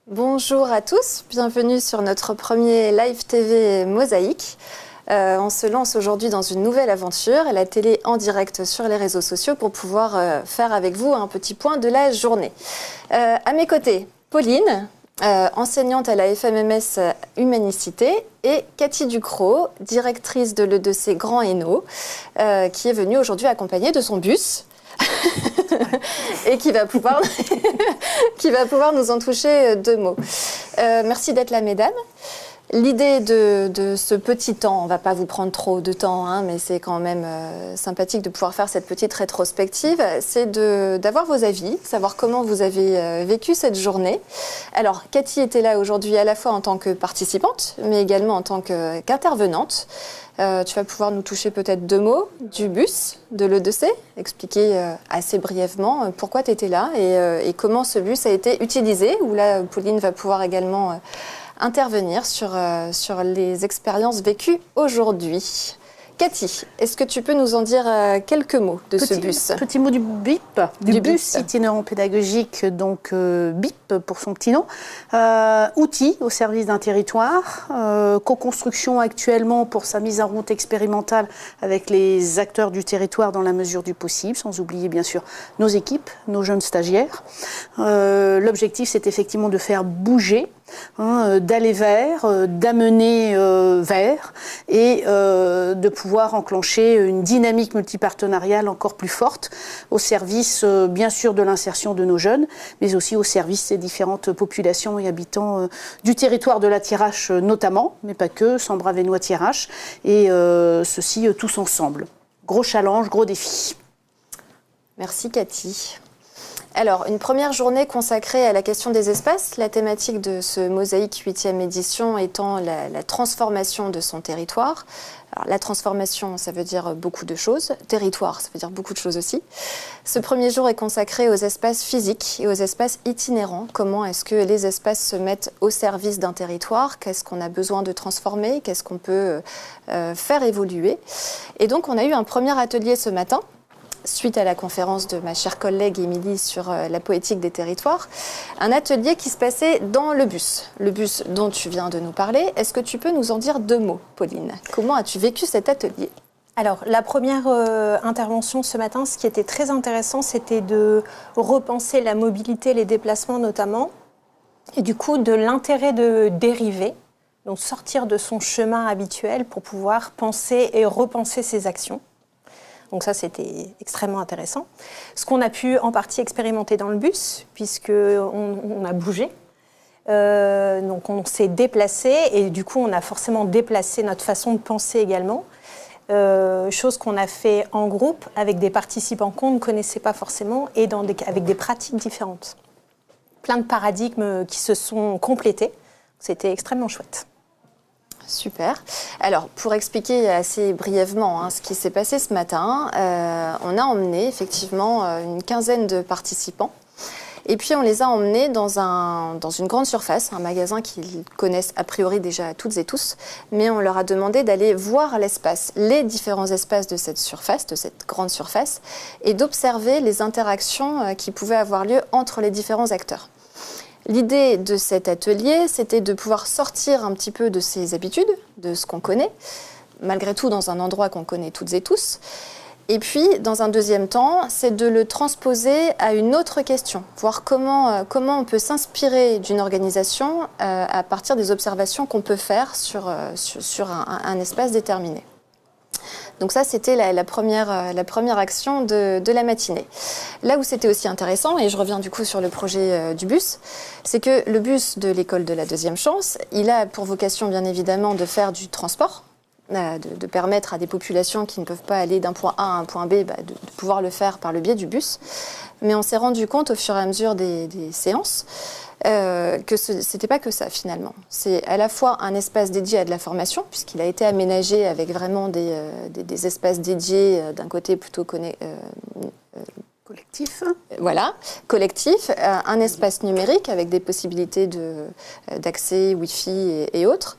Bonjour à tous, bienvenue sur notre premier live TV Mosaïque. On se lance aujourd'hui dans une nouvelle aventure, la télé en direct sur les réseaux sociaux pour pouvoir faire avec vous un petit point de la journée. À mes côtés, Pauline, enseignante à la FMMS Humanicité, et Cathy Ducrot, directrice de l'E2C Grand Hainaut, qui est venue aujourd'hui accompagnée de son bus. Et qui va pouvoir nous en toucher deux mots. Merci d'être là, mesdames. L'idée de ce petit temps, on ne va pas vous prendre trop de temps, hein, mais c'est quand même sympathique de pouvoir faire cette petite rétrospective, c'est d'avoir vos avis, savoir comment vous avez vécu cette journée. Alors, Cathy était là aujourd'hui à la fois en tant que participante, mais également en tant qu'intervenante. Tu vas pouvoir nous toucher peut-être deux mots du bus de l'E2C, expliquer assez brièvement pourquoi tu étais là et comment ce bus a été utilisé, où là, Pauline va pouvoir également intervenir sur les expériences vécues aujourd'hui. Cathy, est-ce que tu peux nous en dire quelques mots de ce bus ? Petit mot du BIP, du bus itinérant pédagogique, donc BIP pour son petit nom. Outil au service d'un territoire, co-construction actuellement pour sa mise en route expérimentale avec les acteurs du territoire dans la mesure du possible, sans oublier bien sûr nos équipes, nos jeunes stagiaires. L'objectif, c'est effectivement de faire bouger, d'aller vers, d'amener vers et de pouvoir enclencher une dynamique multipartenariale encore plus forte au service bien sûr de l'insertion de nos jeunes, mais aussi au service des différentes populations et habitants du territoire de la Thiérache notamment, mais pas que, Sambre-Avesnois, Thiérache, et ceci tous ensemble. Gros challenge, gros défi. Merci Cathy. Alors, une première journée consacrée à la question des espaces, la thématique de ce Mosaïque 8e édition étant la transformation de son territoire. Alors, la transformation, ça veut dire beaucoup de choses. Territoire, ça veut dire beaucoup de choses aussi. Ce premier jour est consacré aux espaces physiques et aux espaces itinérants. Comment est-ce que les espaces se mettent au service d'un territoire ? Qu'est-ce qu'on a besoin de transformer ? Qu'est-ce qu'on peut faire évoluer ? Et donc, on a eu un premier atelier ce matin, suite à la conférence de ma chère collègue Émilie sur la poétique des territoires, un atelier qui se passait dans le bus dont tu viens de nous parler. Est-ce que tu peux nous en dire deux mots, Pauline ? Comment as-tu vécu cet atelier ? Alors, la première intervention ce matin, ce qui était très intéressant, c'était de repenser la mobilité, les déplacements notamment, et du coup de l'intérêt de dériver, donc sortir de son chemin habituel pour pouvoir penser et repenser ses actions. Donc ça, c'était extrêmement intéressant. Ce qu'on a pu en partie expérimenter dans le bus, puisqu'on a bougé. Donc on s'est déplacé et du coup, on a forcément déplacé notre façon de penser également. Chose qu'on a fait en groupe avec des participants qu'on ne connaissait pas forcément et avec des pratiques différentes. Plein de paradigmes qui se sont complétés. C'était extrêmement chouette. Super. Alors, pour expliquer assez brièvement ce qui s'est passé ce matin, on a emmené effectivement une quinzaine de participants. Et puis, on les a emmenés dans une grande surface, un magasin qu'ils connaissent a priori déjà toutes et tous. Mais on leur a demandé d'aller voir l'espace, les différents espaces de cette surface, de cette grande surface, et d'observer les interactions qui pouvaient avoir lieu entre les différents acteurs. L'idée de cet atelier, c'était de pouvoir sortir un petit peu de ses habitudes, de ce qu'on connaît, malgré tout dans un endroit qu'on connaît toutes et tous. Et puis, dans un deuxième temps, c'est de le transposer à une autre question, voir comment on peut s'inspirer d'une organisation à partir des observations qu'on peut faire sur un espace déterminé. Donc ça, c'était la première action de la matinée. Là où c'était aussi intéressant, et je reviens du coup sur le projet du bus, c'est que le bus de l'école de la deuxième chance, il a pour vocation bien évidemment de faire du transport, de permettre à des populations qui ne peuvent pas aller d'un point A à un point B de pouvoir le faire par le biais du bus. Mais on s'est rendu compte au fur et à mesure des séances que ce n'était pas que ça finalement. C'est à la fois un espace dédié à de la formation, puisqu'il a été aménagé avec vraiment des espaces dédiés d'un côté plutôt collectif. Voilà, collectif, un espace numérique avec des possibilités d'accès Wi-Fi et autres.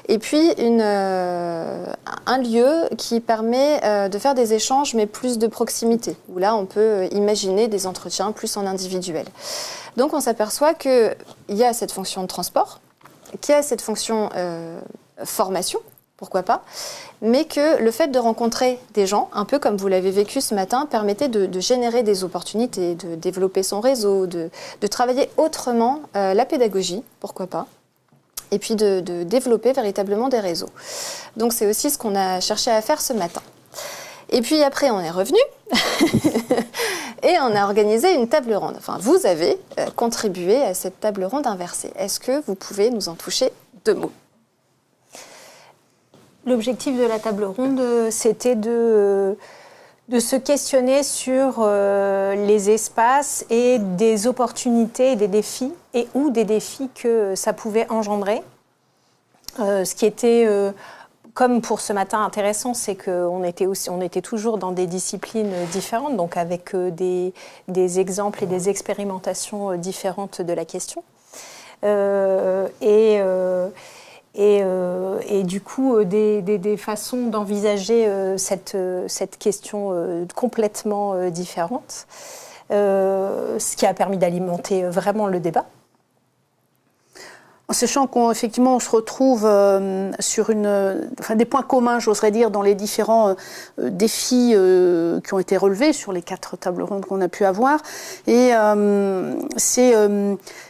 Et puis un lieu qui permet de faire des échanges mais plus de proximité, où là on peut imaginer des entretiens plus en individuel. Donc on s'aperçoit qu'il y a cette fonction de transport, qu'il y a cette fonction formation, pourquoi pas, mais que le fait de rencontrer des gens, un peu comme vous l'avez vécu ce matin, permettait de générer des opportunités, de développer son réseau, de travailler autrement la pédagogie, pourquoi pas, et puis de développer véritablement des réseaux. Donc c'est aussi ce qu'on a cherché à faire ce matin. Et puis après, on est revenu et on a organisé une table ronde. Enfin, vous avez contribué à cette table ronde inversée. Est-ce que vous pouvez nous en toucher 2 mots ? L'objectif de la table ronde, c'était de se questionner sur les espaces et des opportunités et des défis, et ou des défis que ça pouvait engendrer. Ce qui était, comme pour ce matin, intéressant, c'est qu'on était toujours dans des disciplines différentes, donc avec des exemples et des expérimentations différentes de la question. Et du coup, des façons d'envisager cette question complètement différente, ce qui a permis d'alimenter vraiment le débat. En sachant qu'effectivement, on se retrouve sur des points communs, j'oserais dire, dans les différents défis qui ont été relevés sur les 4 tables rondes qu'on a pu avoir. Et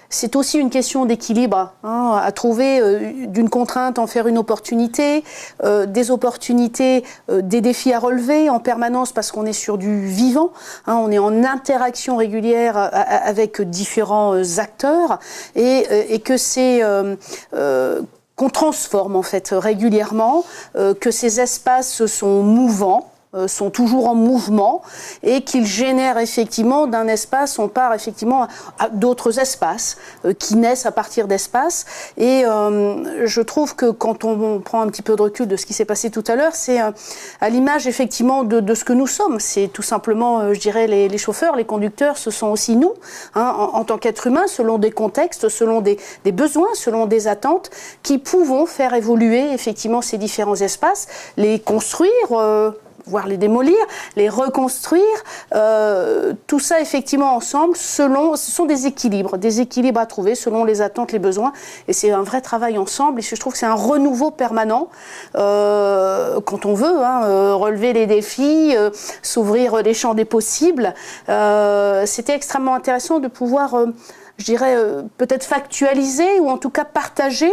c'est aussi une question d'équilibre, à trouver d'une contrainte, en faire une opportunité, des opportunités, des défis à relever en permanence parce qu'on est sur du vivant, on est en interaction régulière avec différents acteurs et que c'est qu'on transforme en fait régulièrement, que ces espaces sont mouvants, sont toujours en mouvement et qu'ils génèrent effectivement d'un espace, on part effectivement à d'autres espaces qui naissent à partir d'espaces. Et je trouve que quand on prend un petit peu de recul de ce qui s'est passé tout à l'heure, c'est à l'image effectivement de ce que nous sommes. C'est tout simplement, je dirais, les chauffeurs, les conducteurs, ce sont aussi nous, en tant qu'êtres humains, selon des contextes, selon des besoins, selon des attentes, qui pouvons faire évoluer effectivement ces différents espaces, les construire, voire les démolir, les reconstruire, tout ça effectivement ensemble, ce sont des équilibres à trouver selon les attentes, les besoins, et c'est un vrai travail ensemble, et je trouve que c'est un renouveau permanent, quand on veut, relever les défis, s'ouvrir les champs des possibles. C'était extrêmement intéressant de pouvoir je dirais, peut-être factualiser ou en tout cas partager.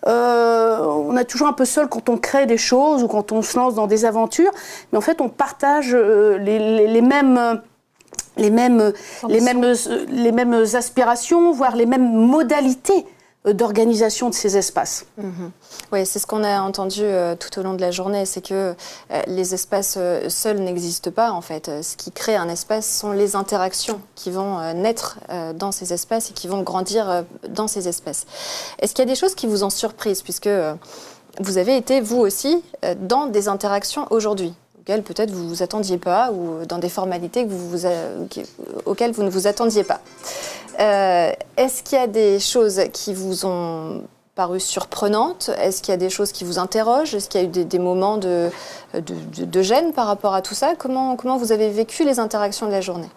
On est toujours un peu seul quand on crée des choses ou quand on se lance dans des aventures, mais en fait on partage les mêmes aspirations, voire les mêmes modalités d'organisation de ces espaces. Oui, c'est ce qu'on a entendu tout au long de la journée, c'est que les espaces seuls n'existent pas en fait. Ce qui crée un espace sont les interactions qui vont naître dans ces espaces et qui vont grandir dans ces espaces. Est-ce qu'il y a des choses qui vous ont surprise, puisque vous avez été vous aussi dans des interactions aujourd'hui auxquelles peut-être vous ne vous attendiez pas, ou dans des formalités auxquelles vous ne vous attendiez pas. Est-ce qu'il y a des choses qui vous ont paru surprenantes? Est-ce qu'il y a des choses qui vous interrogent? Est-ce qu'il y a eu des moments de gêne par rapport à tout ça? Comment vous avez vécu les interactions de la journée?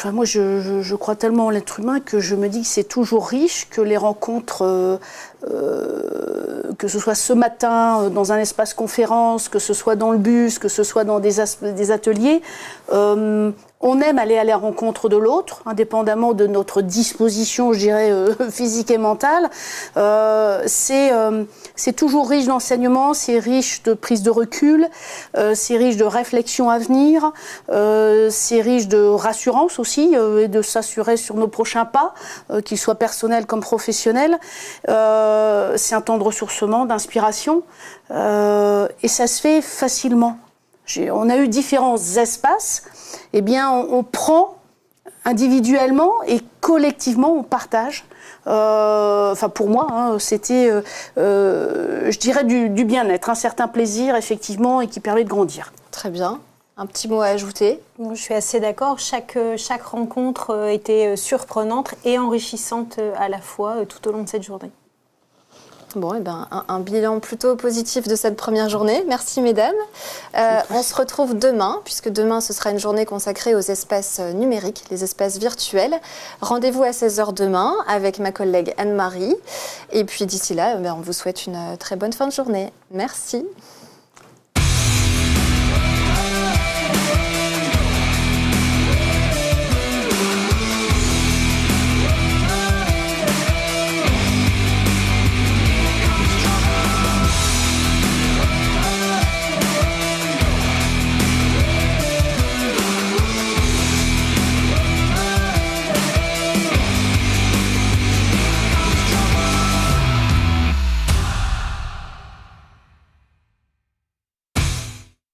Moi, je crois tellement en l'être humain que je me dis que c'est toujours riche, que les rencontres, que ce soit ce matin dans un espace conférence, que ce soit dans le bus, que ce soit dans des ateliers, On aime aller à la rencontre de l'autre, indépendamment de notre disposition, je dirais, physique et mentale. C'est toujours riche d'enseignements, c'est riche de prise de recul, c'est riche de réflexion à venir, c'est riche de rassurance aussi, et de s'assurer sur nos prochains pas, qu'ils soient personnels comme professionnels. C'est un temps de ressourcement, d'inspiration, et ça se fait facilement. On a eu différents espaces, eh bien on prend individuellement et collectivement, on partage. Enfin pour moi, hein, c'était, je dirais, du bien-être, un certain plaisir effectivement et qui permet de grandir. Très bien. Un petit mot à ajouter? Je suis assez d'accord. Chaque rencontre était surprenante et enrichissante à la fois tout au long de cette journée. Bon, eh ben, un bilan plutôt positif de cette première journée. Merci mesdames. On se retrouve demain, puisque demain ce sera une journée consacrée aux espaces numériques, les espaces virtuels. Rendez-vous à 16h demain avec ma collègue Anne-Marie. Et puis d'ici là, on vous souhaite une très bonne fin de journée. Merci.